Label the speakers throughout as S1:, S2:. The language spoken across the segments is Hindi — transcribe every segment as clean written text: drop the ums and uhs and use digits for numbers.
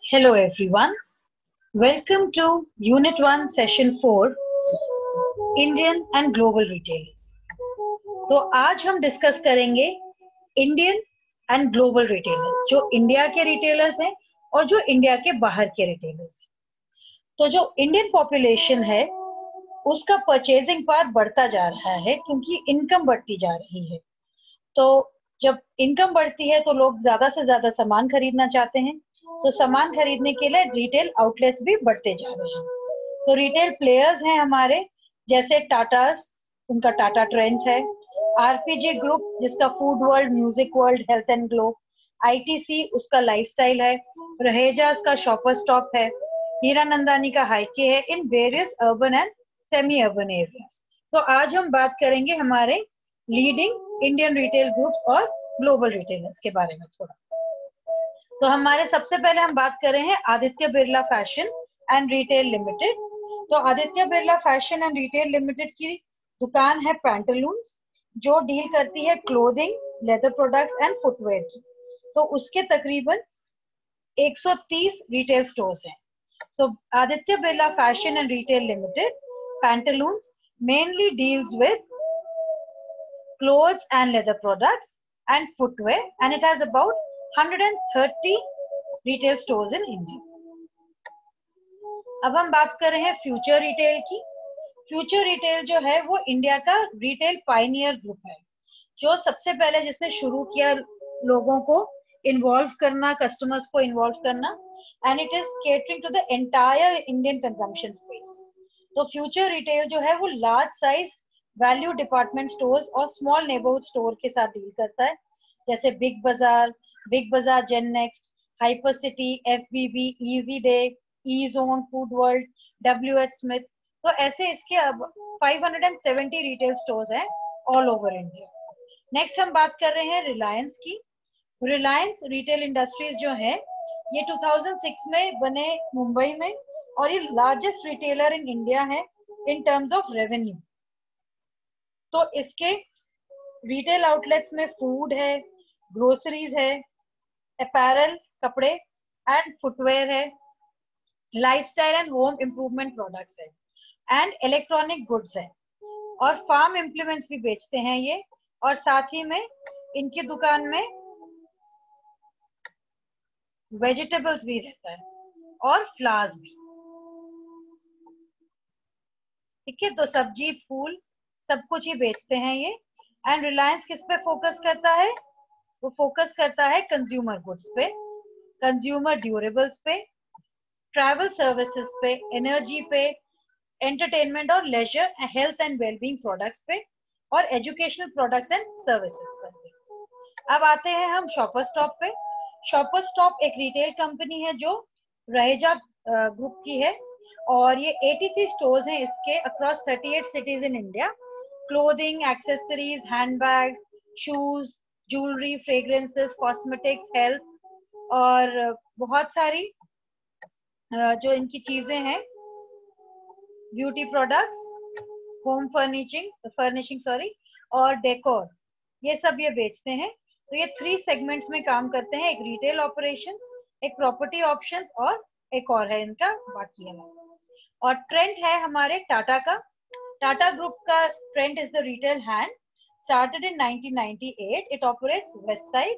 S1: Hello everyone, welcome to Unit 1 Session 4 Indian and Global Retailers। तो आज हम डिस्कस करेंगे इंडियन एंड ग्लोबल रिटेलर्स, जो इंडिया के रिटेलर्स हैं और जो इंडिया के बाहर के रिटेलर्स हैं। तो जो इंडियन पॉपुलेशन है उसका परचेजिंग पावर बढ़ता जा रहा है क्योंकि इनकम बढ़ती जा रही है। तो जब इनकम बढ़ती है तो लोग ज्यादा से ज्यादा सामान खरीदना चाहते हैं, तो सामान खरीदने के लिए रिटेल आउटलेट्स भी बढ़ते जा रहे हैं। तो रिटेल प्लेयर्स हैं हमारे, जैसे टाटास, उनका टाटा ट्रेंड्स है, आरपीजी ग्रुप जिसका food world, music world, health and glow, ITC उसका लाइफस्टाइल है, रहेजास का शॉपर स्टॉप है, हीरानंदानी का हाइके है in various urban and semi urban areas. तो आज हम बात करेंगे हमारे लीडिंग इंडियन रिटेल ग्रुप्स और ग्लोबल रिटेलर्स के बारे में थोड़ा। तो हमारे सबसे पहले हम बात कर रहे हैं Aditya Birla fashion and retail limited. तो Aditya Birla fashion and retail limited की दुकान है पैंटालून्स, जो डील करती है clothing, leather products and footwear की। तो उसके तकरीबन 130 रिटेल स्टोर्स हैं। So Aditya Birla fashion and retail limited Pantaloons mainly deals with clothes and leather products and footwear, and it has about 130 retail stores in India. अब हम बात कर रहे हैं फ्यूचर रिटेल की। फ्यूचर रिटेल जो है वो इंडिया का रिटेल पायनियर ग्रुप है, जो सबसे पहले जिसने शुरू किया लोगों को इन्वॉल्व करना, कस्टमर्स को इन्वॉल्व करना, and it is catering to the entire Indian consumption space. तो फ्यूचर रिटेल जो है वो large size value department stores और स्मॉल नेबरहुड स्टोर के साथ डील करता है, जैसे Big Bazaar, Gen Next, Hyper City, FBB, Easy Day, E Zone, Food World, W H Smith. तो ऐसे इसके अब 570 रिटेल स्टोर्स हैं ऑल ओवर इंडिया। नेक्स्ट हम बात कर रहे हैं रिलायंस की। रिलायंस रिटेल इंडस्ट्रीज जो है ये 2006 में बने मुंबई में, और ये लार्जेस्ट रिटेलर इन इंडिया है इन टर्म्स ऑफ रेवेन्यू। तो इसके रिटेल आउटलेट्स में फूड है, ग्रोसरीज है, अपैरल कपड़े एंड फुटवेयर है, lifestyle and home improvement products है, एंड इलेक्ट्रॉनिक गुड्स है, और फार्म इम्प्लीमेंट्स भी बेचते हैं ये। और साथ ही में इनकी दुकान में वेजिटेबल्स भी रहता है और फ्लावर्स भी। ठीक है, तो सब्जी, फूल सब कुछ ही बेचते हैं ये। एंड रिलायंस किस पे फोकस करता है? वो फोकस करता है कंज्यूमर गुड्स पे, कंज्यूमर ड्यूरेबल्स पे, ट्रैवल सर्विसेज पे, एनर्जी पे, एंटरटेनमेंट और leisure, health and wellbeing products पे, और एजुकेशनल प्रोडक्ट्स एंड सर्विसेज पर। अब आते हैं हम शॉपर स्टॉप पे। शॉपर स्टॉप एक रिटेल कंपनी है जो रहेजा ग्रुप की है, और ये 83 स्टोर्स हैं इसके across 38 cities in India. Clothing, accessories, handbags, shoes, jewellery, fragrances, cosmetics, health और बहुत सारी जो इनकी चीजें हैं, ब्यूटी प्रोडक्ट्स, होम फर्निशिंग और डेकोर, ये सब ये बेचते हैं। तो ये 3 सेगमेंट्स में काम करते हैं, एक रिटेल ऑपरेशंस, एक प्रॉपर्टी ऑप्शंस, और एक और है इनका बाकी है। और ट्रेंड है हमारे टाटा का। टाटा ग्रुप का trend is the retail hand, started in 1998। It operates west side,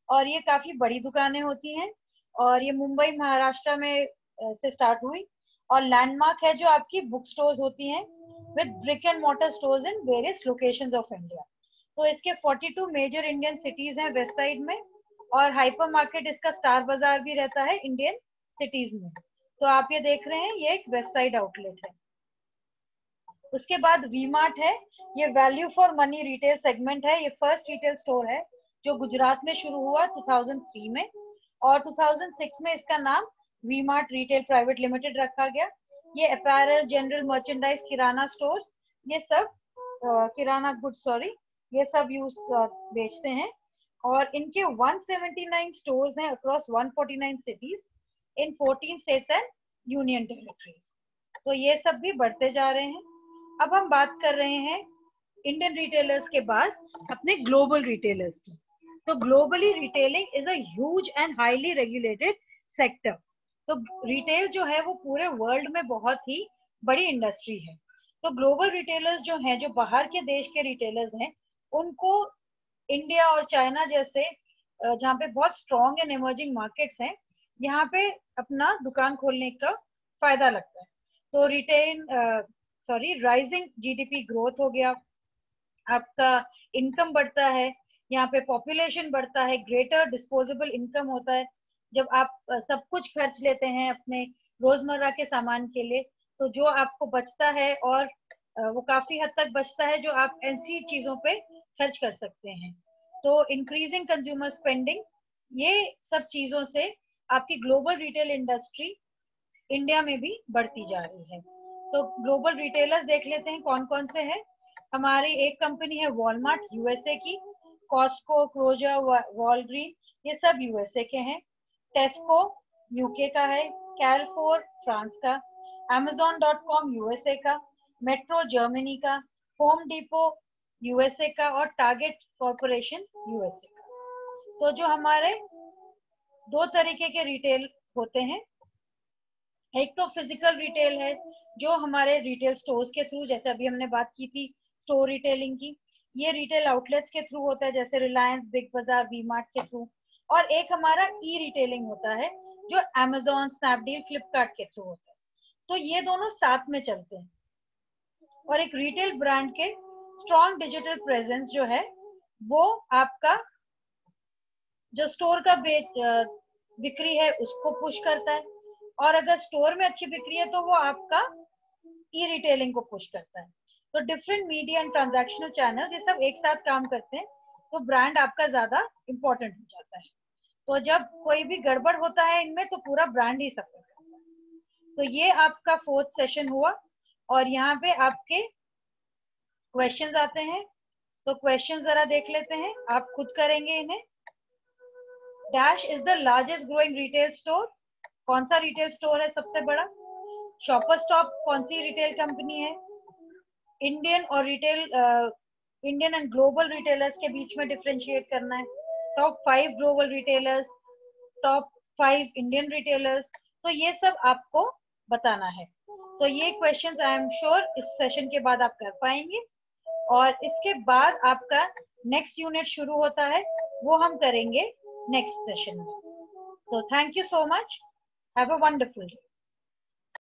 S1: और ये काफी बड़ी दुकानें होती हैं, और ये मुंबई महाराष्ट्र में से स्टार्ट हुई, और लैंडमार्क है जो आपकी बुक स्टोर्स होती हैं with brick and mortar stores in various locations of India. तो इसके 42 मेजर इंडियन सिटीज हैं वेस्ट साइड में, और हाइपर मार्केट इसका स्टार बाजार भी रहता है इंडियन सिटीज में। तो आप ये देख रहे हैं, ये एक वेस्ट साइड आउटलेट है। उसके बाद वी मार्ट है, ये value for money retail segment है। ये फर्स्ट रिटेल स्टोर है जो गुजरात में शुरू हुआ 2003 में, और 2006 में इसका नाम V Mart Retail Private Limited रखा गया। ये apparel, general merchandise, kirana stores, ये सब किराना गुड्स ये सब यूज बेचते हैं, और इनके 179 स्टोर्स हैं across 149 cities in 14 states and union territories. तो ये सब भी बढ़ते जा रहे हैं। अब हम बात कर रहे हैं इंडियन रिटेलर्स के बाद अपने ग्लोबल रिटेलर्स की। तो globally retailing is a huge and highly regulated sector. तो रिटेल जो है वो पूरे वर्ल्ड में बहुत ही बड़ी इंडस्ट्री है। तो ग्लोबल रिटेलर्स जो हैं, जो बाहर के देश के रिटेलर्स हैं, उनको इंडिया और चाइना जैसे जहाँ पे बहुत स्ट्रॉन्ग एंड इमर्जिंग मार्केट्स हैं, यहाँ पे अपना दुकान खोलने का फायदा लगता है। तो राइजिंग जीडीपी ग्रोथ हो गया, आपका इनकम बढ़ता है, यहाँ पे पॉपुलेशन बढ़ता है, ग्रेटर डिस्पोजेबल इनकम होता है। जब आप सब कुछ खर्च लेते हैं अपने रोजमर्रा के सामान के लिए, तो जो आपको बचता है, और वो काफी हद तक बचता है जो आप ऐसी चीजों पे खर्च कर सकते हैं। तो इंक्रीजिंग कंज्यूमर स्पेंडिंग, ये सब चीजों से आपकी ग्लोबल रिटेल इंडस्ट्री इंडिया में भी बढ़ती जा रही है। तो ग्लोबल रिटेलर्स देख लेते हैं कौन कौन से हैं। हमारी एक कंपनी है वॉलमार्ट यूएसए की, कॉस्को, क्रोजर, वॉलग्रीन, ये सब यूएसए के हैं। टेस्को यूके का है, कैरफोर फ्रांस का, Amazon.com यूएसए का, मेट्रो जर्मनी का, होम डिपो यूएसए का, और टारगेट कॉर्पोरेशन यूएसए का। तो जो हमारे दो तरीके के रिटेल होते हैं, एक तो फिजिकल रिटेल है जो हमारे रिटेल स्टोर्स के थ्रू, जैसे अभी हमने बात की थी स्टोर रिटेलिंग की, ये रिटेल आउटलेट्स के थ्रू होता है, जैसे रिलायंस, बिग बाजार, वी मार्ट के थ्रू। और एक हमारा ई रिटेलिंग होता है जो Amazon, स्नैपडील, फ्लिपकार्ट के थ्रू होता है। तो ये दोनों साथ में चलते हैं। और एक रिटेल ब्रांड के स्ट्रॉन्ग डिजिटल प्रेजेंस जो है, वो आपका जो स्टोर का बिक्री है उसको पुश करता है, और अगर स्टोर में अच्छी बिक्री है तो वो आपका ई रिटेलिंग को पुश करता है। तो different media and transactional channel ये सब एक साथ काम करते हैं, तो ब्रांड आपका ज्यादा इंपॉर्टेंट हो जाता है। तो जब कोई भी गड़बड़ होता है इनमें, तो पूरा ब्रांड ही सफर करता है। तो ये आपका 4th सेशन हुआ, और यहाँ पे आपके क्वेश्चंस आते हैं। तो क्वेश्चन जरा देख लेते हैं, आप खुद करेंगे इन्हें। Dash is the largest growing retail store, कौन सा रिटेल स्टोर है सबसे बड़ा? शॉपर स्टॉप कौन सी रिटेल कंपनी है? इंडियन और retail Indian and global retailers के बीच में डिफरेंशिएट करना है। Top 5 global retailers, top 5 Indian retailers, तो ये सब आपको बताना है। तो ये क्वेश्चंस आई एम श्योर इस सेशन के बाद आप कर पाएंगे, और इसके बाद आपका नेक्स्ट यूनिट शुरू होता है, वो हम करेंगे नेक्स्ट सेशन में। तो thank you so much, have a wonderful day.